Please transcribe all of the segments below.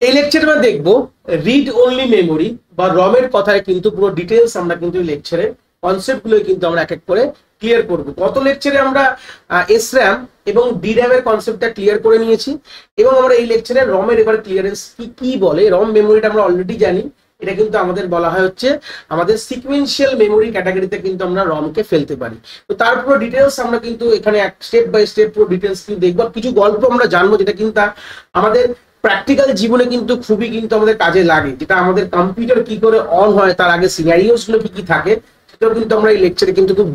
এই লেকচারে আমরা দেখবো রিড অনলি মেমোরি বা রমের কথায় কিন্তু পুরো ডিটেলস আমরা কিন্তু এই লেকচারে কনসেপ্ট গুলো কিন্তু আমরা এক এক করে ক্লিয়ার করব। গত লেকচারে আমরা এসরাম এবং ডিরাম এর কনসেপ্টটা ক্লিয়ার করে নিয়েছি এবং আমরা এই লেকচারে রমের এবার ক্লিয়ারেন্স কি কি বলে। রম মেমোরিটা আমরা অলরেডি জানি, এটা কিন্তু আমাদের বলা হয় হচ্ছে আমাদের সিকোয়েন্সিয়াল মেমোরি ক্যাটাগরিতে কিন্তু আমরা রমকে ফেলতে পারি। তো তারপর ডিটেলস আমরা কিন্তু এখানে স্টেপ বাই স্টেপ পুরো ডিটেলস কিন্তু দেখবো, কিছু গল্প আমরা জানবো যেটা কিন্তু আমাদের প্র্যাকটিক্যাল জীবনে কিন্তু খুবই কিন্তু আমাদের কাজে লাগে, যেটা আমাদের কম্পিউটার কি করে অন হয় তার আগে সিনারিওস গুলো কি কি থাকে সেটাও কিন্তু আমরা এই লেকচারে কিন্তু খুব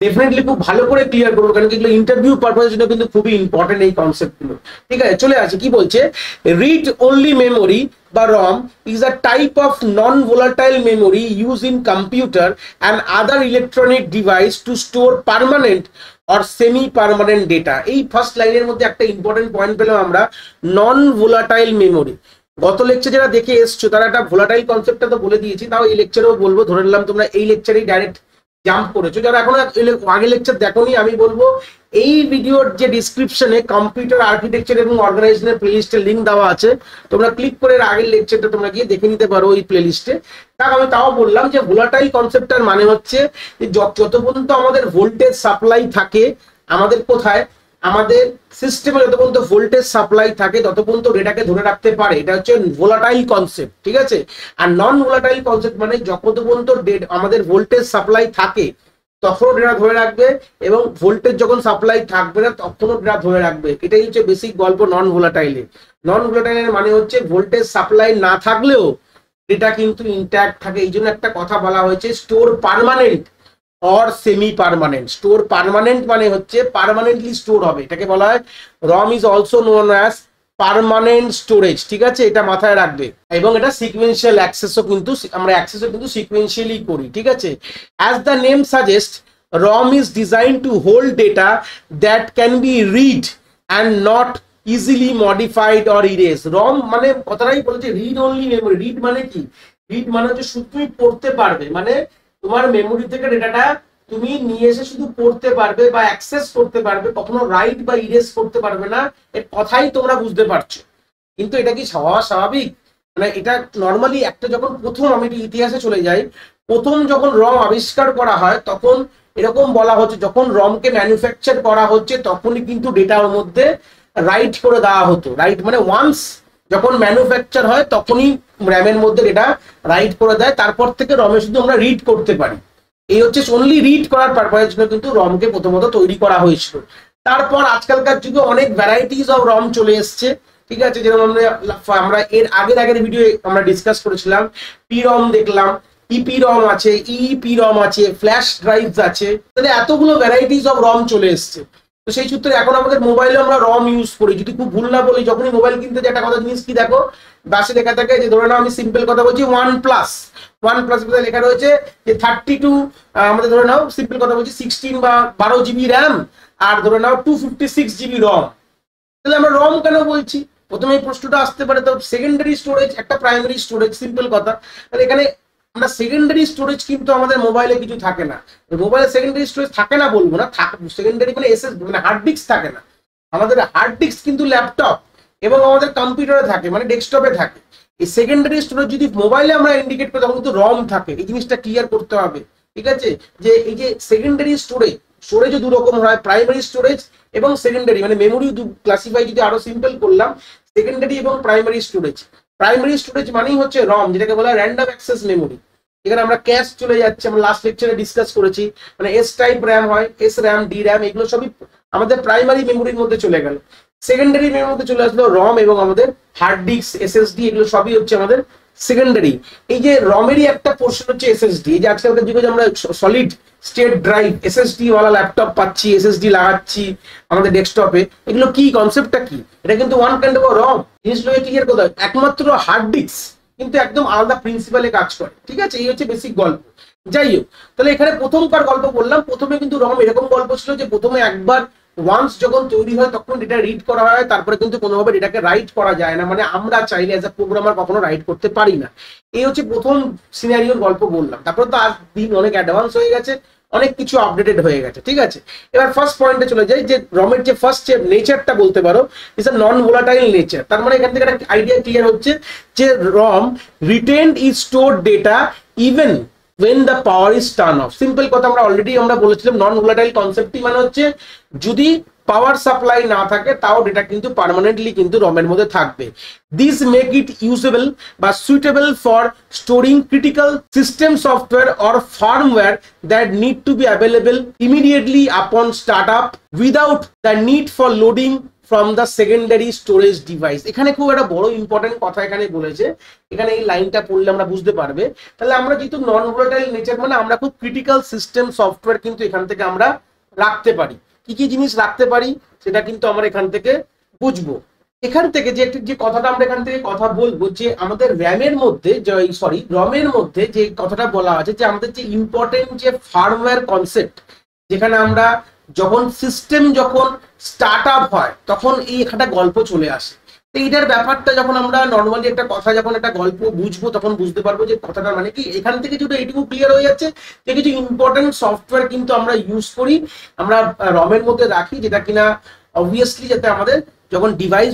ডেফিনেটলি খুব ভালো করে ক্লিয়ার করবো, কারণ এগুলো ইন্টারভিউ পারপাসের জন্য কিন্তু খুবই ইম্পর্টেন্ট এই কনসেপ্ট গুলো। ঠিক আছে, চলে আসে কি বলছে। রিড অনলি মেমোরি বা ROM is a type of non volatile memory use in computer and other electronic device to store permanent or semi permanent data. এই ফার্স্ট লাইনের মধ্যে একটা ইম্পর্টেন্ট পয়েন্ট পেলাম আমরা, নন ভোলাটাইল মেমোরি। গত lecture যারা দেখে এসছো তারা একটা ভোলাটাইল কনসেপ্টটা তো বলে দিয়েছি, তাও এই লেকচারেও বলবো। ধরে নিলাম তোমরা এই লেকচারেই ডাইরেক্ট জাম্প করেছো, যারা এখন আগে লেকচার দেখোনি, আমি বলবো এই ভিডিওর যে ডিসক্রিপশনে কম্পিউটার আর্কিটেকচার এবং অর্গানাইজেশনের প্লেলিস্টের লিঙ্ক দেওয়া আছে, তোমরা ক্লিক করে আগের লেকচারটা তোমরা গিয়ে দেখে নিতে পারো ওই প্লেলিস্টে। তাও আমি তাও বললাম যে ভোলাটাইল কনসেপ্টটার মানে হচ্ছে যে যত পর্যন্ত আমাদের ভোল্টেজ সাপ্লাই থাকে আমাদের কোথায়, আমাদের সিস্টেমে যত পর্যন্ত ভোল্টেজ সাপ্লাই থাকে তত পর্যন্ত ডেটাকে ধরে রাখতে পারে, এটা হচ্ছে ভোলাটাইল কনসেপ্ট। ঠিক আছে, আর নন ভোলাটাইল কনসেপ্ট মানে যত পর্যন্ত আমাদের ভোল্টেজ সাপ্লাই থাকে তখনও ডেটা ধরে রাখবে এবং ভোল্টেজ যখন সাপ্লাই থাকবে না তখনও ডেটা ধরে রাখবে। এটাই হচ্ছে বেসিক গল্প নন ভোলাটাইলে। নন ভোলাটাইলের মানে হচ্ছে ভোল্টেজ সাপ্লাই না থাকলেও ডেটা কিন্তু ইনট্যাক্ট থাকে। এই জন্য একটা কথা বলা হয়েছে store permanent or semi permanent. Store permanent মানে হচ্ছে পার্মানেন্টলি স্টোর হবে, এটাকে বলা হয় ROM is also known as permanent storage. ঠিক আছে, এটা মাথায় রাখবে। এবং এটা সিকোয়েন্সিয়াল অ্যাক্সেসও কিন্তু আমরা অ্যাক্সেসও কিন্তু সিকোয়েন্সিয়ালি করি। ঠিক আছে, as the name suggest ROM is design to hold data that can be read and not easily modified or erase. ROM মানে কথাটাই বলেছে রিড অনলি মেমোরি। রিড মানে কি? রিড মানে হচ্ছে শুধু তুমি পড়তে পারবে, মানে তোমার মেমোরি থেকে ডেটাটা তুমি নিয়ে এসে শুধু পড়তে পারবে বা অ্যাক্সেস করতে পারবে, কখনো রাইট বা ইরেজ করতে পারবে না। এর কথাই তোমরা বুঝতে পারছো, কিন্তু এটা কি হওয়া স্বাভাবিক? মানে এটা নর্মালি একটা যখন প্রথম, আমি ইতিহাসে চলে যাই, প্রথম যখন রম আবিষ্কার করা হয় তখন এরকম বলা হচ্ছে যখন রমকে ম্যানুফ্যাকচার করা হচ্ছে তখনই কিন্তু ডেটার মধ্যে রাইট করে দেওয়া হতো। রাইট মানে ওয়ান্স যখন ম্যানুফ্যাকচার হয় তখনই র্যামের মধ্যে ডেটা রাইট করে দেয়, তারপর থেকে রমে শুধু আমরা রিড করতে পারি। এই হচ্ছে অনলি রিড করার পারপাসের জন্য কিন্তু রমকে প্রথমত তৈরি করা হয়েছিল। তারপর আজকালকার যুগে অনেক ভ্যারাইটিস অফ রম চলে এসছে। ঠিক আছে, যেরকম আমরা এর আগের ভিডিও আমরা ডিসকাস করেছিলাম, পি রম দেখলাম, ইপি রম আছে, ইপি রম আছে, ফ্ল্যাশ ড্রাইভস আছে, তাহলে এতগুলো ভ্যারাইটিস অফ রম চলে এসছে। তো সেই সূত্রে এখন আমাদের মোবাইলে আমরা রম ইউজ করি। যদি খুব ভুল না বলি, যখনই মোবাইল কিনতে যে একটা কথা জিনিস কি দেখো বাসে লেখা থাকে, যে ধরে নাও আমি সিম্পল কথা বলছি OnePlus লেখা রয়েছে যে 32, আমাদের ধরে নাও সিম্পল কথা বলছি 16 বা 12 জিবি র্যাম আর ধরে নাও 256 জিবি রম। তাহলে আমরা রম কেন বলছি? প্রথমে এই প্রশ্নটা আসতে পারে। তো সেকেন্ডারি স্টোরেজ একটা প্রাইমারি স্টোরেজ, সিম্পল কথা। তাহলে এখানে আমরা সেকেন্ডারি স্টোরেজ কিন্তু আমাদের মোবাইলে কিছু থাকে না। মোবাইলে সেকেন্ডারি স্টোরেজ থাকে না বলবো না, সেকেন্ডারি মানে এসএসডি মানে হার্ড ডিস্ক থাকে না। আমাদের হার্ড ডিস্ক কিন্তু ল্যাপটপ এবং আমাদের কম্পিউটারে থাকে, মানে ডেস্কটপে থাকে। এই সেকেন্ডারি স্টোরেজ যদি মোবাইলে আমরা ইন্ডিকেট করি তখন কিন্তু রম থাকে। এই জিনিসটা ক্লিয়ার করতে হবে। ঠিক আছে, যে এই যে সেকেন্ডারি স্টোরেজও দু রকম হয়, প্রাইমারি স্টোরেজ এবং সেকেন্ডারি, মানে মেমোরি ক্লাসিফাই যদি আরো সিম্পল করলাম, সেকেন্ডারি এবং প্রাইমারি স্টোরেজ। প্রাইমারি স্টোরেজ মানেই হচ্ছে রম, যেটাকে বলা হয় র্যান্ডম অ্যাক্সেস মেমোরি। এখানে আমরা ক্যাশ চলে যাচ্ছে, আমরা লাস্ট লেকচারে ডিসকাস করেছি, মানে এস টাইপ র্যাম হয়, এস র্যাম, ডি র্যাম, এগুলো সবই আমাদের প্রাইমারি মেমোরির মধ্যে চলে গেল। সেকেন্ডারি মেমোরির মধ্যে চলে আসলো রম এবং আমাদের হার্ড ডিস্ক, এসএসডি, এগুলো সবই হচ্ছে আমাদের সেকেন্ডারি। এই যে রমেরই একটা পোর্শন হচ্ছে এসএসডি। এই যে আজকালকার যুগে আমরা সলিড স্টেট ড্রাইভ এসএসডি ওয়ালা ল্যাপটপ পাচ্ছি, এসএসডি লাগাচ্ছি আমাদের ডেস্কটপে, এগুলো কি কনসেপ্টটা কি? এটা কিন্তু ওয়ান কাইন্ড অফ রম। জিনিসগুলো ক্লিয়ার করতে হয়। একমাত্র হার্ড ডিস্ক কিন্তু একদম আলাদা প্রিন্সিপালে কাজ করে। ঠিক আছে, এই হচ্ছে বেসিক গল্প। যাই হোক, তাহলে এখানে প্রথমকার গল্প বললাম। প্রথমে কিন্তু রম এরকম গল্প ছিল যে প্রথমে একবার ওয়ান্স যখন তৈরি হয় তখন ডেটা রিড করা হয়, তারপরে কিন্তু কোনোভাবে ডেটাকে রাইট করা যায় না, মানে আমরা চাইলে অ্যাজ এ প্রোগ্রামার কখনো রাইট করতে পারি না। এই হচ্ছে প্রথম সিনারিওর গল্প বললাম। তারপরে তো আজ দিন অনেক অ্যাডভান্স হয়ে গেছে, অনেক কিছু আপডেটেড হয়ে গেছে, ঠিক আছে। এবার ফার্স্ট পয়েন্টে চলে যাই, যে রমের যে ফার্স্ট যে নেচারটা বলতে পারো is a non volatile nature. তার মানে এখান থেকে একটা আইডিয়া ক্লিয়ার হচ্ছে যে ROM retained is store data even when the power is turned off। Simple কথা আমরা অলরেডি বলেছিলাম, নন ভোলাটাইল কনসেপ্টই মানে হচ্ছে যদি পাওয়ার সাপ্লাই না থাকে তাও ডেটা কিন্তু পার্মানেন্টলি কিন্তু রমের মধ্যে থাকবে। দিস মেক ইট ইউজেবল বা suitable for storing critical system software or firmware that need to be available immediately upon start up without the need for loading from the secondary storage device. এখানে খুব একটা বড় important কথা এখানে বলেছে, এখানে এই লাইনটা পড়লে আমরা বুঝতে পারবে। তাহলে আমরা যেহেতু নন ভোলাটাইল নেচার মানে আমরা খুব ক্রিটিক্যাল সিস্টেম সফটওয়্যার কিন্তু এখান থেকে আমরা রাখতে পারি। কি কি জিনিস রাখতে পারি সেটা কিন্তু আমরা এখান থেকে বুঝবো। এখান থেকে যে কথাটা আমরা এখান থেকে কথা বলবো, যে আমাদের রমের মধ্যে যে কথাটা বলা আছে, যে আমাদের যে ইম্পর্টেন্ট যে ফার্মওয়্যার কনসেপ্ট, যেখানে আমরা যখন সিস্টেম যখন স্টার্ট আপ হয় তখন এই একটা গল্প চলে আসে। তো এইটার ব্যাপারটা যখন আমরা নর্মালি একটা কথা যখন একটা গল্প বুঝবো তখন বুঝতে পারবো যে কথাটা মানে কি। এখান থেকে যদি এইটুকু ক্লিয়ার হয়ে যাচ্ছে যে কিছু ইম্পর্টেন্ট সফটওয়্যার কিন্তু আমরা ইউজ করি, আমরা রমের মধ্যে রাখি, যেটা কিনা অবভিয়াসলি যাতে আমাদের যখন ডিভাইস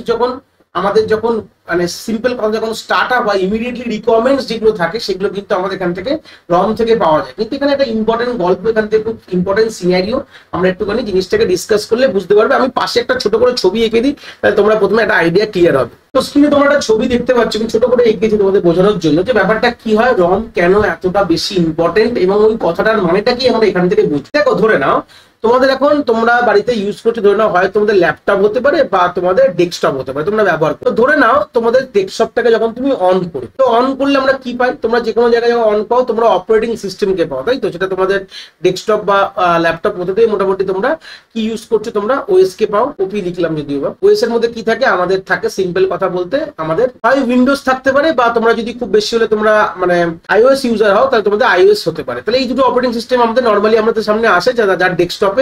আমাদের যখন মানে সিম্পল কথা যখন স্টার্ট আপ হয় ইমিডিয়েটলি রিকোয়ারমেন্টস যেগুলো থাকে সেগুলো কিন্তু আমাদের এখান থেকে রম থেকে পাওয়া যায়। কিন্তু এখানে একটা ইম্পর্টেন্ট গল্প, এখান থেকে খুব ইম্পর্টেন্ট সিনারিও আমরা একটুখানি জিনিসটাকে ডিসকাস করলে বুঝতে পারবে। আমি পাশে একটা ছোট করে ছবি এঁকে দিই, তাহলে তোমরা প্রথমে একটা আইডিয়া ক্লিয়ার হবে। তো স্ক্রিনে তোমরা একটা ছবি দেখতে পাচ্ছ, আমি ছোট করে এঁকেছি তোমাদের বোঝানোর জন্য যে ব্যাপারটা কি হয়, রম কেন এতটা বেশি ইম্পর্টেন্ট এবং ওই কথাটার মানেটা কি আমরা এখান থেকে বুঝি। দেখো ধরে নাও তোমাদের এখন তোমরা বাড়িতে ইউজ করছো, ধরে নাও হয় তোমাদের ল্যাপটপ হতে পারে বা তোমাদের ডেস্কটপ হতে পারে, তোমরা ব্যবহার করো। ধরে নাও তোমাদের ডেস্কটপটাকে যখন তুমি অন করো, তো অন করলে আমরা কি পাই, তোমরা যে কোনো জায়গায় যখন অন পাও তোমরা অপারেটিং সিস্টেমকে পাও, তাই তো। সেটা তোমাদের ডেস্কটপ বা ল্যাপটপ মধ্যে মোটামুটি তোমরা কি ইউজ করছো, তোমরা ওএস কে পাও। ওপি লিখলাম যদিও বা। ওএস এর মধ্যে কি থাকে, আমাদের থাকে সিম্পল কথা বলতে আমাদের হয় উইন্ডোজ থাকতে পারে, বা তোমরা যদি খুব বেশি হলে তোমরা মানে আইওএস ইউজার হও তাহলে তোমাদের আইওএস হতে পারে। তাহলে এই দুটো অপারেটিং সিস্টেম আমাদের নর্মালি আমাদের সামনে আসে, যার ডেস্কটপে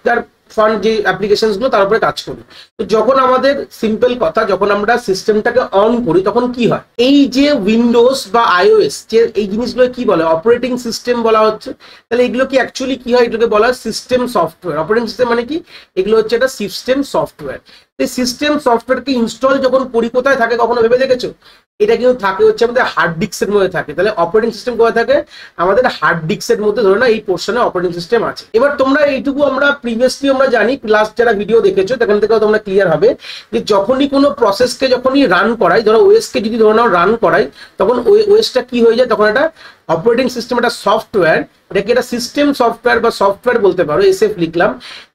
যার ফান্ড যে অ্যাপ্লিকেশনস গুলো তার উপরে কাজ করি। তো যখন আমাদের সিম্পল কথা যখন আমরা সিস্টেমটাকে অন করি তখন কি হয়, এই যে উইন্ডোজ বা আইওএস যে এই জিনিসগুলো কি বলে, অপারেটিং সিস্টেম বলা হচ্ছে। তাহলে এগুলো কি অ্যাকচুয়ালি কি হয়, এগুলোকে বলা হয় সিস্টেম সফটওয়্যার। অপারেটিং সিস্টেম মানে কি, এগুলো হচ্ছে একটা সিস্টেম সফটওয়্যার। এই সিস্টেম সফটওয়্যারকে ইনস্টল যখন করি কোথায় থাকে কখনো ভেবে দেখেছো? এটা কিন্তু থাকে হচ্ছে আমাদের হার্ড ডিস্কের মধ্যে থাকে। তাহলে অপারেটিং সিস্টেম কোথায় থাকে, আমাদের হার্ড ডিস্কের মধ্যে। ধরে না এই পোর্শনে অপারেটিং সিস্টেম আছে। এবার তোমরা এইটুকু আমরা প্রিভিয়াসলি আমরা জানি, লাস্ট যারা ভিডিও দেখেছো সেখান থেকেও তোমরা ক্লিয়ার হবে যে যখনই কোনো প্রসেসকে যখনই রান করাই, ধরো ওএস কে যদি ধরে নাও রান করাই, তখন ওএসটা কি হয়ে যায়, তখন একটা অপারেটিং সিস্টেম একটা সফটওয়্যার, এটাকে একটা সিস্টেম সফটওয়্যার বা সফটওয়্যার বলতে পারো, এসএফ লিখলাম।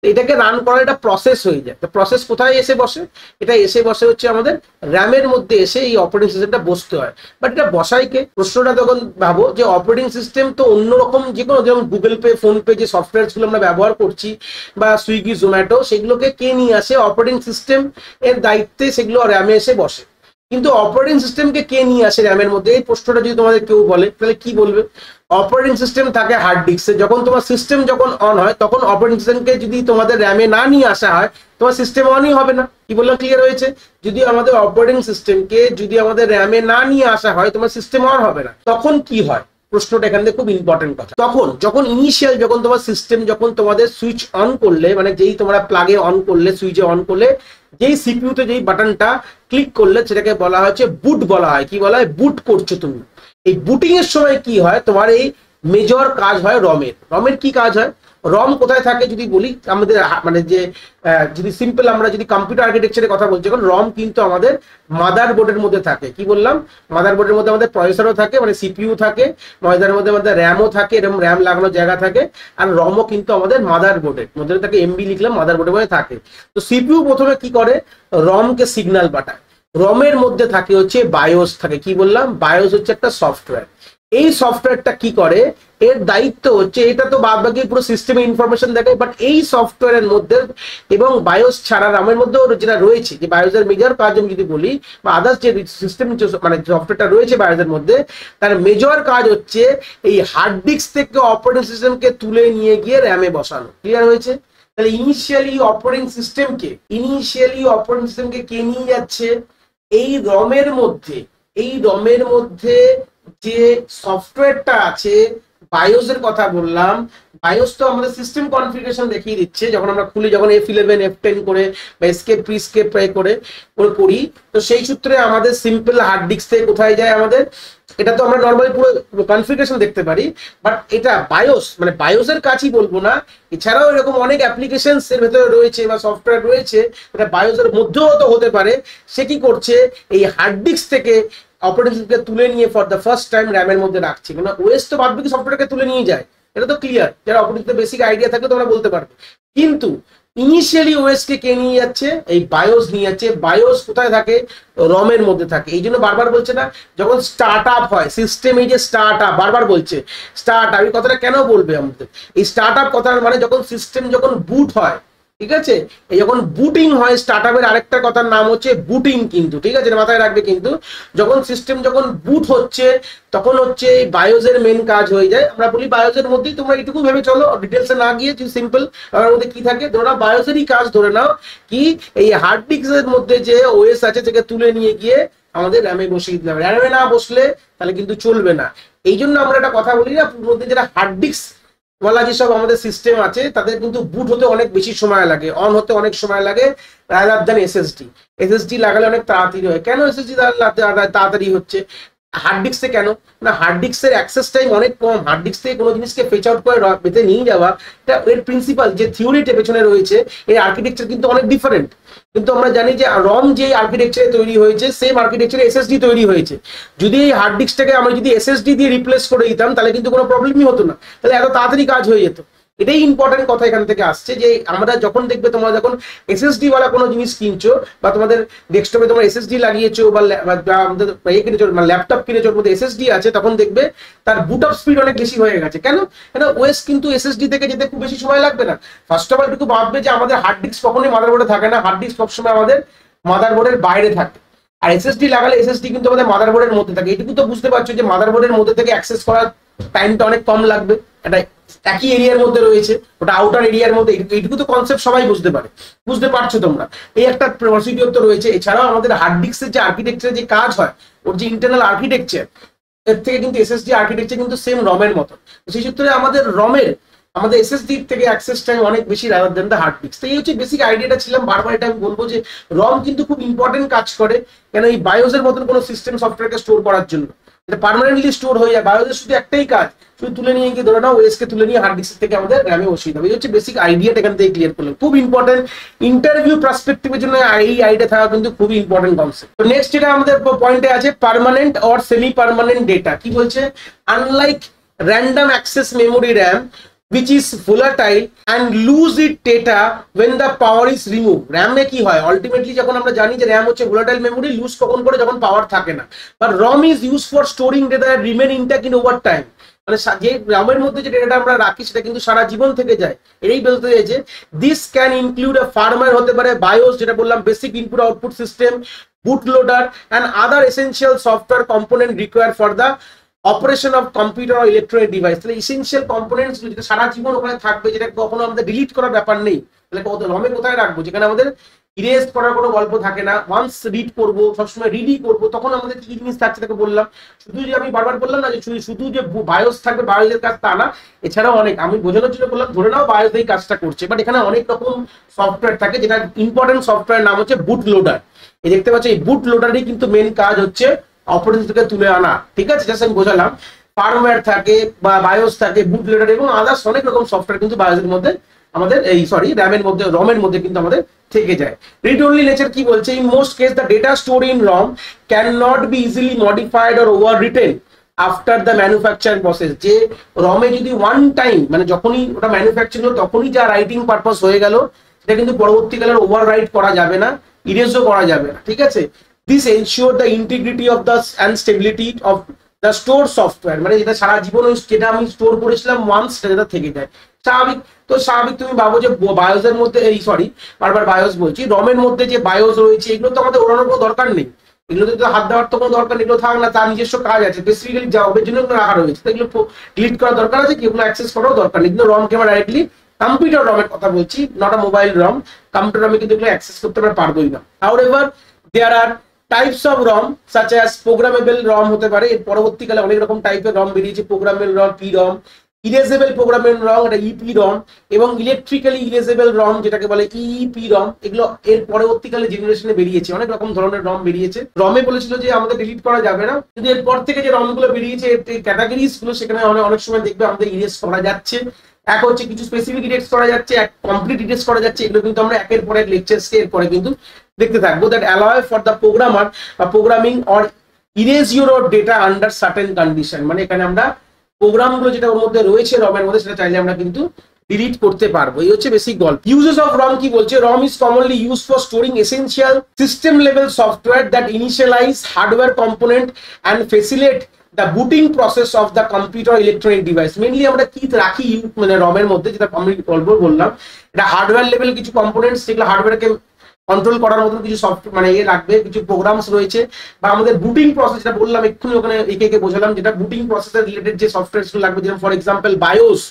এটাকে রান করার একটা প্রসেস হয়ে যায়। তো প্রসেস কোথায় এসে বসে, এটা এসে বসে হচ্ছে আমাদের র্যামের মধ্যে এসে এই অপারেটিং সিস্টেমটা বসতে হয়। বাট এটা বসাই কে, প্রশ্নটা তখন ভাবো যে অপারেটিং সিস্টেম তো অন্যরকম যে কোনো, যেমন গুগল পে, ফোন পে যে সফটওয়্যারগুলো আমরা ব্যবহার করছি বা সুইগি, জোম্যাটো, সেগুলোকে কে নিয়ে আসে, অপারেটিং সিস্টেম এর দায়িত্বে সেগুলো র্যামে এসে বসে। কিন্তু অপারেটিং সিস্টেমকে কে নিয়ে আসে র্যামের মধ্যে, এই প্রশ্নটা যদি তোমাদের কেউ বলে তাহলে কি বলবে? অপারেটিং সিস্টেম থাকে হার্ড ডিস্কে। যখন তোমার সিস্টেম যখন অন হয় তখন অপারেটিং সিস্টেমকে যদি তোমাদের র্যামে না নিয়ে আসা হয় তোমার সিস্টেম অনই হবে না। কি বললাম, ক্লিয়ার হয়েছে? যদি আমাদের অপারেটিং সিস্টেমকে যদি আমাদের র্যামে না নিয়ে আসা হয় তোমার সিস্টেম অন হবে না। তখন কি হয়, প্রশ্নটা এখান থেকে খুব ইম্পর্টেন্ট কথা। তখন যখন ইনিশিয়াল যখন তোমার সিস্টেম যখন তোমাদের সুইচ অন করলে, মানে যেই তোমরা প্লাগে অন করলে, সুইচে অন করলে, যেই সিপিইউতে যেই বাটনটা ক্লিক করলে সেটাকে বলা হচ্ছে বুট বলা হয়। কি বলা হয়, বুট করছো তুমি। এই বুটিং এর সময় কি হয়, তোমার এই মেজর কাজ হয় রমের কি কাজ হয়, রম কোথায় থাকে যদি বলি, আমাদের মানে যে যদি সিম্পল আমরা যদি কম্পিউটার আর্কিটেকচারের কথা বলছি, এখন রম কিন্তু আমাদের মাদার বোর্ডের মধ্যে থাকে। কি বললাম, মাদার বোর্ডের মধ্যে আমাদের প্রসেসরও থাকে, মানে সিপিইউ থাকে, মাদার মধ্যে আমাদের র্যামও থাকে, এরকম র্যাম লাগানোর জায়গা থাকে, আর রমও কিন্তু আমাদের মাদার বোর্ডের মধ্যে থাকে, এমবি লিখলাম, মাদার বোর্ডের মধ্যে থাকে। তো সিপিইউ প্রথমে কি করে, রমকে সিগন্যাল পাঠায়। রমের মধ্যে থাকে হচ্ছে বায়োস থাকে। কি বললাম, বায়োস হচ্ছে একটা সফটওয়্যার। এই সফটওয়্যারটা কি করে, এর দায়িত্ব হচ্ছে, এটা তো বাদবাকি পুরো সিস্টেমে ইনফরমেশন দেখায়, বাট এই সফটওয়্যারের মধ্যে এবং বায়োস ছাড়া রামের মধ্যেও যেটা রয়েছে, যে বায়োসের মেজর কাজ আমি যদি বলি, বা আদার্স যে সিস্টেম মানে সফটওয়্যারটা রয়েছে বায়োসের মধ্যে, তার মেজর কাজ হচ্ছে এই হার্ড ডিস্ক থেকে অপারেটিং সিস্টেমকে তুলে নিয়ে গিয়ে র্যামে বসানো। ক্লিয়ার হয়েছে? তাহলে ইনিশিয়ালি অপারেটিং সিস্টেমকে কে নিয়ে যাচ্ছে, এই রমের মধ্যে যে সফটওয়্যারটা আছে, বায়োসের কথা বললাম, বায়োস তো আমাদের সিস্টেম কনফিগারেশন দেখিয়ে দিচ্ছে যখন আমরা খুলি, যখন F11 F10 করে বা এসকেপ প্রিস্কেপ করে করি, তো সেই সূত্রে আমাদের সিম্পল হার্ড ডিস্ক থেকে কোথায় যায় আমাদের, এটা তো আমরা নর্মালি পুরো কনফিগারেশন দেখতে পারি। বাট এটা বায়োস, মানে বায়োসের কাজই বলবো না, এছাড়াও এরকম অনেক অ্যাপ্লিকেশনস এর ভেতরে রয়েছে বা সফটওয়্যার রয়েছে, এটা বায়োসের মধ্যেও তো হতে পারে। সে কি করছে, এই হার্ড ডিস্ক থেকে অপারেটিং সিস্টেমকে তুলে নিয়ে ফর দ্য ফার্স্ট টাইম র্যামের মধ্যে রাখছে। কেন ওএস তো বাদ বাকি সফটওয়্যারকে তুলে নিয়ে যায়, এটা তো ক্লিয়ার, যারা অপারেটিং বেসিক আইডিয়া থাকলে তোমরা বলতে পারবে। কিন্তু ইনিশিয়ালি ওএস কে নিয়ে যাচ্ছে, এই বায়োস নিয়ে যাচ্ছে। বায়োস কোথায় থাকে, রমের মধ্যে থাকে। এই জন্য বারবার বলছে না, যখন স্টার্ট আপ হয় সিস্টেম, এই যে স্টার্ট আপ বারবার বলছে, স্টার্ট আপ এই কথাটা কেন বলবে আমাদের, এই স্টার্ট আপ কথার মানে যখন সিস্টেম যখন বুট হয়, ঠিক আছে, এই যখন বুটিং হয় স্টার্টআপের আরেকটা কথার নাম হচ্ছে বুটিং, কিন্তু ঠিক আছে মাথায় রাখবে। কিন্তু যখন সিস্টেম যখন বুট হচ্ছে তখন হচ্ছে এই বায়োসের মেন কাজ হয়ে যায়। আমরা বলি বায়োসের মধ্যেই, তোমরা এটুকু ভেবে চলো, ডিটেলসে না গিয়ে যে সিম্পল আমার মধ্যে কি থাকে, ধরে নাও বায়োসেরই কাজ, ধরে নাও কি এই হার্ড ডিস্কের মধ্যে যে ওএস আছে থেকে তুলে নিয়ে গিয়ে আমাদের র্যামে বসিয়ে দিতে হবে। র্যামে না বসলে তাহলে কিন্তু চলবে না। এই জন্য আমরা একটা কথা বলি না, মধ্যে যেটা হার্ড ডিস্ক বলা যেসব আমাদের সিস্টেম আছে তাদের কিন্তু বুট হতে অনেক বেশি সময় লাগে, অন হতে অনেক সময় লাগে, রাদার দ্যান এসএসডি। এসএসডি লাগালে অনেক তাড়াতাড়ি হয়। কেন এসএসডি তাড়াতাড়ি হচ্ছে হার্ড ডিস্কে, কেন না হার্ড ডিস্কের অ্যাক্সেস টাইম অনেক কম। হার্ড ডিস্ক থেকে কোনো জিনিসকে ফেচ আউট করে পেতে নিয়ে যাওয়া, এটা এর প্রিন্সিপাল যে থিওরিটা পেছনে রয়েছে, এর আর্কিটেকচার কিন্তু অনেক ডিফারেন্ট। কিন্তু আমরা জানি যে রম যে আর্কিটেকচারে তৈরি হয়েছে সেম আর্কিটেকচারে এসএসডি তৈরি হয়েছে। যদি এই হার্ড ডিস্কটাকে আমরা যদি এসএসডি দিয়ে রিপ্লেস করে দিতাম তাহলে কিন্তু কোনো প্রবলেমই হতো না, তাহলে এত তাড়াতাড়ি কাজ হয়ে যেত। এটাই ইম্পর্টেন্ট কথা এখান থেকে আসছে, যে আমরা যখন দেখবে তোমরা যখন এসএসডি ওয়ালা কোনো জিনিস কিনছো বা তোমাদের ডেস্কটপে তোমরা এসএসডি লাগিয়েছো বা আমাদের কিনেছো, মানে ল্যাপটপ কিনেছো ওর মধ্যে এসএসডি আছে, তখন দেখবে তার বুট আপ স্পিড অনেক বেশি হয়ে গেছে। কেন, ওএস কিন্তু এসএসডি থেকে যেতে খুব বেশি সময় লাগবে না। ফার্স্ট অফ অল একটু ভাববে যে আমাদের হার্ড ডিস্ক কখনোই মাদারবোর্ডে থাকে না, হার্ড ডিস্ক সবসময় আমাদের মাদারবোর্ডের বাইরে থাকে। আর এসএসডি লাগালে এসএসডি কিন্তু আমাদের মাদারবোর্ডের মধ্যে থাকে। এটুকু তো বুঝতে পারছো যে মাদারবোর্ডের মধ্যে থেকে অ্যাক্সেস করার টাইমটা অনেক কম লাগবে। এটা একই এরিয়ার মধ্যে রয়েছে, ওটা আউটার এরিয়ার মধ্যে, এইটুকু তো কনসেপ্ট সবাই বুঝতে পারে, বুঝতে পারছো তোমরা। এই একটা প্রসিডিওর তো রয়েছে। এছাড়াও আমাদের হার্ড ডিস্কের যে আর্কিটেকচার যে কাজ হয়, ওর যে ইন্টারনাল আর্কিটেকচার, এর থেকে কিন্তু এসএসডি আর্কিটেকচার কিন্তু সেম রমের মতো। সেই সূত্রে আমাদের আমাদের এসএসডি থেকে অ্যাক্সেস টাইম অনেক বেশি rather than the hard disk. তো এই হচ্ছে বেসিক আইডিয়াটা ছিলাম। বারবার এটা আমি বলবো যে রম কিন্তু খুব ইম্পর্টেন্ট কাজ করে, কেন এই বায়োসের মতন কোনো সিস্টেম সফটওয়্যারকে স্টোর করার জন্য, এটা পার্মানেন্টলি স্টোর হয়ে যায়। বায়োসের শুধু একটাই কাজ, শুধু তুলে নিয়ে গিয়ে ধরে নাও ওএসকে তুলে নিয়ে হার্ড ডিস্ক থেকে আমাদের র্যামে বসিয়ে দেবে। এই হচ্ছে বেসিক আইডিয়াটা এখান থেকে ক্লিয়ার করলাম, খুব ইম্পর্টেন্ট ইন্টারভিউ পার্সপেক্টিভের জন্য এই আইডিয়া থাকা কিন্তু খুবই ইম্পর্টেন্ট কনসেপ্ট। তো নেক্সট যেটা আমাদের পয়েন্টে আছে, permanent or semi permanent data. কি বলছে, unlike random access memory RAM which is volatile and lose its data when the power is removed. RAM এ কি হয়, আলটিমেটলি যখন আমরা জানি যে RAM হচ্ছে volatile memory, লুজ কখন করে, যখন পাওয়ার থাকে না। But ROM is used for storing data that remain intact in over time. মানে যে ROM-এর মধ্যে যে ডেটাটা আমরা রাখি সেটা কিন্তু সারা জীবন থেকে যায়। এটাই বলতে চাইছে, this can include a firmware, হতে পারে বায়োস যেটা বললাম, basic input output system, bootloader and other essential software component required for the operation of computer ও ইলেকট্রনিক ডিভাইস। তাহলে এসেনশিয়াল কম্পোনেন্টস যেটা সারা জীবন ওখানে থাকবে, যেটা কখনো আমাদের ডিলিট করার ব্যাপার নেই, তাহলে রমে কোথায় রাখবো, যেখানে আমাদের ইরেজ করার কোনো গল্প থাকে না। ওয়ান্স রিড করবো, সবসময় রিডই করবো, তখন আমাদের কি জিনিস থাকছে তাকে বললাম। শুধু যে আমি বারবার বললাম না যে শুধু যে বায়োস থাকবে, বায়োসের কাজ তা না, এছাড়াও অনেক, আমি বোঝানোর জন্য বললাম ধরে নাও বায়োস এই কাজটা করছে, বাট এখানে অনেক রকম সফটওয়্যার থাকে, যেটা ইম্পর্টেন্ট সফটওয়্যার নাম হচ্ছে বুট লোডার। এই দেখতে পাচ্ছ, এই বুট লোডারই কিন্তু মেন কাজ হচ্ছে অপারেটিং সিস্টেমকে তুলে আনা। ঠিক আছে, জাস্ট আমি বোঝালাম। ফার্মওয়্যার থাকে বা বায়োস থাকে, বুট লোডার এবং আদার্স অনেক রকম সফটওয়্যার কিন্তু বায়োসের মধ্যে আমাদের র্যামের মধ্যে, রমের মধ্যে কিন্তু আমাদের থেকে যায়। রিড অনলি নেচার কি বলছে, in most case the data store in ROM can not be easily modified or over written after the manufacturing process. যে রমে যদি ওয়ান টাইম, মানে যখনই ওটা ম্যানুফ্যাকচারিং হলো তখনই যা রাইটিং পারপাস হয়ে গেল, সেটা কিন্তু পরবর্তীকালে ওভার রাইট করা যাবে না, ইরেজও করা যাবে না। ঠিক আছে, this ensure the integrity of the and stability of the store software, মানে যেটা সারা জীবন যেটা আমি স্টোর করেছিলাম ওয়ান্স সেটা থেকে যায়। স্বাভাবিক তুমি ভাবো যে বায়োসের মধ্যে, বারবার বায়োস বলছি, রমের মধ্যে যে বায়োস রয়েছে এগুলো তো আমাদের ওড়ানোর কোনো দরকার নেই, এগুলোতে তো হাত দেওয়ার তো কোনো দরকার নেই, এগুলো থাক না, তার নিজস্ব কাজ আছে, স্পেসিফিক্যালি জবের জন্য এগুলো রাখা রয়েছে, তো এগুলো ডিলিট করার দরকার আছে কি, এগুলো অ্যাক্সেস করাও দরকার নেই। কিন্তু রমকে আমরা ডাইরেক্টলি কম্পিউটার রমের কথা বলছি, not a mobile ROM, computer রমে কিন্তু এগুলো অ্যাক্সেস করতে আমরা পারবোই না। However there are types of ROM such as programmable ROM হতে পারে, এর পরবর্তীকালে অনেক রকম টাইপের রম বেরিয়েছে, programmable ROM, P ROM, erasable programmable ROM, এটা ইপি রম, এবং ইলেকট্রিক্যালি ইরেজেবল রম যেটাকে বলে ইইপি রম, এগুলো এর পরবর্তীকালে জেনারেশনে বেরিয়েছে, অনেক রকম ধরনের রম বেরিয়েছে। রমে বলেছিল যে আমাদের ডিলিট করা যাবে না, কিন্তু এরপর থেকে যে রম গুলো বেরিয়েছে ক্যাটাগরিজ গুলো সেখানে অনেক সময় দেখবে আমাদের ইরেজ করা যাচ্ছে। এক হচ্ছে কিছু স্পেসিফিক ইরেজ করা যাচ্ছে, এক কমপ্লিট ইরেজ করা যাচ্ছে, এগুলো কিন্তু আমরা একের পর এক লেকচারসকে এরপরে কিন্তু দেখতে থাকবো। That allow for the programmer বা programming or erase your data under certain condition, মানে এখানে আমরা প্রোগ্রামগুলো যেটা ওর মধ্যে রয়েছে রমের মধ্যে সেটা চাইলে আমরা কিন্তু ডিলিট করতে পারবো। এই হচ্ছে বেসিক গল্প। ইউজেস অফ রম কি বলছে, ROM is commonly use for storing essential system level software that initialize hardware component and facilitate the booting process of the computer electronic device. Mainly আমরা কি রাখি মানে রমের মধ্যে, যেটা আমি গল্প বললাম, এটা হার্ডওয়্যার লেভেল কিছু কম্পোনেন্টস, যেগুলো হার্ডওয়্যারকে কন্ট্রোল করার মতন কিছু সফটওয়্যার মানে রাখবে, কিছু প্রোগ্রামস রয়েছে, বা আমাদের বুটিং প্রসেস যেটা বললাম এক্ষুনি ওখানে একে বোঝালাম, যেটা বুটিং প্রসেসের রিলেটেড যে সফটওয়্যারস লাগবে, যেমন for example bias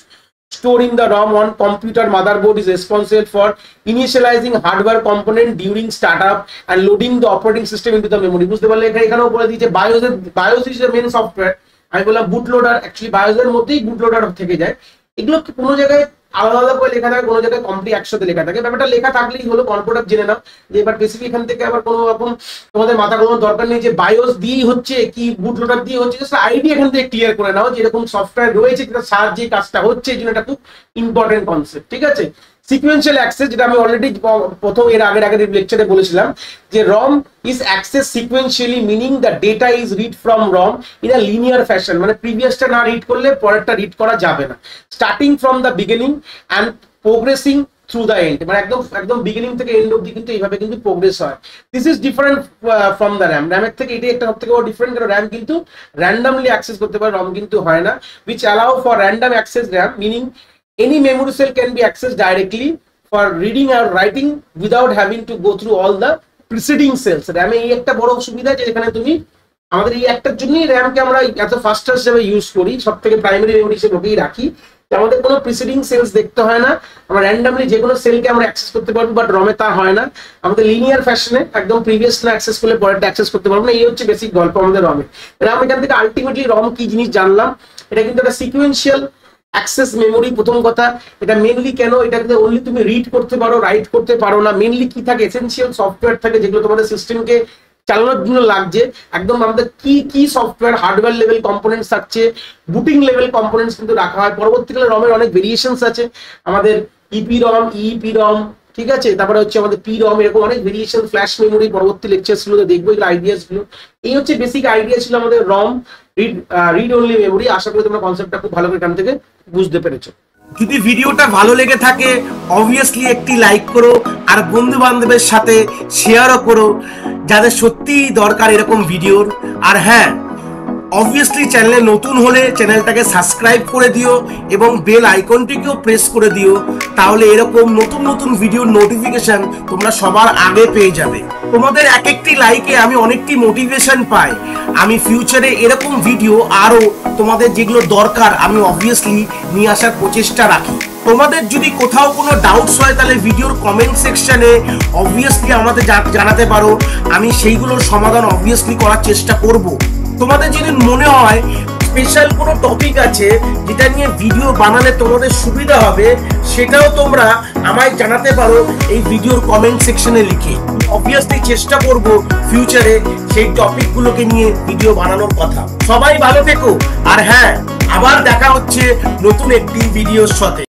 storing the ROM on computer motherboard is responsible for initializing hardware component during startup and loading the operating system into the memory। বুঝতে পারলে এখানেও বলে দিয়েছে BIOS is the main software. আমি বললাম বুট লোডার, অ্যাকচুয়ালি বায়োসের মধ্যেই বুট loader থেকে যায়। এগুলো কোনো জায়গায় আলাদা আলাদা করে লেখা থাকে, কোনো জায়গায় কমপ্লিট একসাথে লেখা থাকে। ব্যাপারটা লেখা থাকলেই হলো, কনসেপ্ট জেনে নাও যে এবার বেসিক্যালি এখান থেকে আবার কোনো রকম তোমাদের মাথা কোনো দরকার নেই যে বায়োস দিয়েই হচ্ছে কি বুট লোডার দিয়ে হচ্ছে, জাস্ট আইডিয়া এখান থেকে ক্লিয়ার করে নাও যে এরকম সফটওয়্যার রয়েছে যেটার সাহায্যে কাজটা হচ্ছে, এই জন্য এটা খুব ইম্পর্টেন্ট কনসেপ্ট। ঠিক আছে, সিকোয়েন্সিয়াল অ্যাক্সেস, যেটা আমি অলরেডি প্রথম এর আগের লেকচারে বলেছিলাম যে ROM is access sequentially, meaning the data is read from ROM in a linear fashion, মানে প্রিভিয়াসটা না রিড করলে পরেরটা রিড করা যাবে না, starting from the beginning and progressing through the end, মানে একদম বিগিনিং থেকে এন্ড অব্দি কিন্তু এইভাবে কিন্তু প্রোগ্রেস হয়। This is different from the RAM, র্যামের থেকে এটাই একটা সবথেকে বড় ডিফারেন্ট, কারণ র্যাম কিন্তু র্যান্ডামলি অ্যাক্সেস করতে পারে, রম কিন্তু হয় না। Which allow for random access RAM, meaning any memory cell can be accessed directly for reading or writing without having to go through all the preceding cells। র্যামে এই একটা বড় সুবিধা যে এখানে তুমি আমাদের এই একটার জন্যই র্যামকে আমরা এত ফাস্টার হিসেবে ইউজ করি, সব থেকে প্রাইমারি মেমোরি হিসেবে ওকেই রাখি, আমাদের কোনো প্রিসিডিং সেলস দেখতে হয় না, আমরা র্যান্ডামলি যে কোনো সেলকে আমরা অ্যাক্সেস করতে পারবো। বাট রমে তা হয় না, আমাদের লিনিয়ার ফ্যাশনে একদম প্রিভিয়াস না অ্যাক্সেস করলে পরেরটা অ্যাক্সেস করতে পারবো না। এই হচ্ছে বেসিক গল্প আমাদের রমে। আমরা এখান থেকে আলটিমেটলি রম কি জিনিস জানলাম, এটা কিন্তু একটা সিকুয়েন্সিয়াল অ্যাক্সেস মেমোরি। প্রথম কথা, এটা মেনলি কেন, এটাতে অনলি তুমি রিড করতে পারো, রাইট করতে পারো না। মেনলি কি থাকে, এসেনশিয়াল সফটওয়্যার থাকে যেগুলো তোমাদের সিস্টেমকে চালানোর জন্য লাগছে। একদম আমাদের কি সফটওয়্যার হার্ডওয়্যার লেভেল কম্পোনেন্টস থাকছে, বুটিং লেভেল কম্পোনেন্টস কিন্তু রাখা হয়। পরবর্তীকালে রমের অনেক ভেরিয়েশনস আছে, আমাদের ইপি রম, ইপি রম, ঠিক আছে, তারপরে হচ্ছে আমাদের পি রম, এরকম অনেক ভেরিয়েশন, ফ্ল্যাশ মেমোরি পরবর্তী লেকচারস গুলোতে দেখবো এগুলো আইডিয়াস গুলো। এই হচ্ছে বেসিক আইডিয়া ছিল আমাদের রম রিড অনলি মেমোরি। আশা করি তোমরা কনসেপ্টটা খুব ভালো করে এখান থেকে বুঝতে পেরেছো। যদি ভিডিওটা ভালো লেগে থাকে অবভিয়াসলি একটি লাইক করো, আর বন্ধু বান্ধবের সাথে শেয়ারও করো যাদের সত্যিই দরকার এরকম ভিডিওর। আর হ্যাঁ, অবভিয়াসলি চ্যানেলে নতুন হলে চ্যানেলটাকে সাবস্ক্রাইব করে দিও এবং বেল আইকনটিকেও প্রেস করে দিও, তাহলে এরকম নতুন নতুন ভিডিওর নোটিফিকেশন তোমরা সবার আগে পেয়ে যাবে। তোমাদের এক একটি লাইকে আমি অনেকটি মোটিভেশন পাই, আমি ফিউচারে এরকম ভিডিও আরো তোমাদের যেগুলো দরকার আমি অবভিয়াসলি নিয়ে আসার প্রচেষ্টা রাখি। তোমাদের যদি কোথাও কোনো ডাউটস হয় তাহলে ভিডিওর কমেন্ট সেকশনে অবভিয়াসলি আমাদের জানাতে পারো, আমি সেইগুলোর সমাধান অবভিয়াসলি করার চেষ্টা করব। তোমাদের যদি মনে হয় স্পেশাল কোনো টপিক আছে যেটা নিয়ে ভিডিও বানালে তোমাদের সুবিধা হবে, সেটাও তোমরা আমায় জানাতে পারো এই ভিডিওর কমেন্ট সেকশনে লিখে। অবভিয়াসলি চেষ্টা করব ফিউচারে সেই টপিকগুলোকে নিয়ে ভিডিও বানানোর কথা। সবাই ভালো থেকো, আর হ্যাঁ, আবার দেখা হচ্ছে নতুন একটি ভিডিওর সাথে।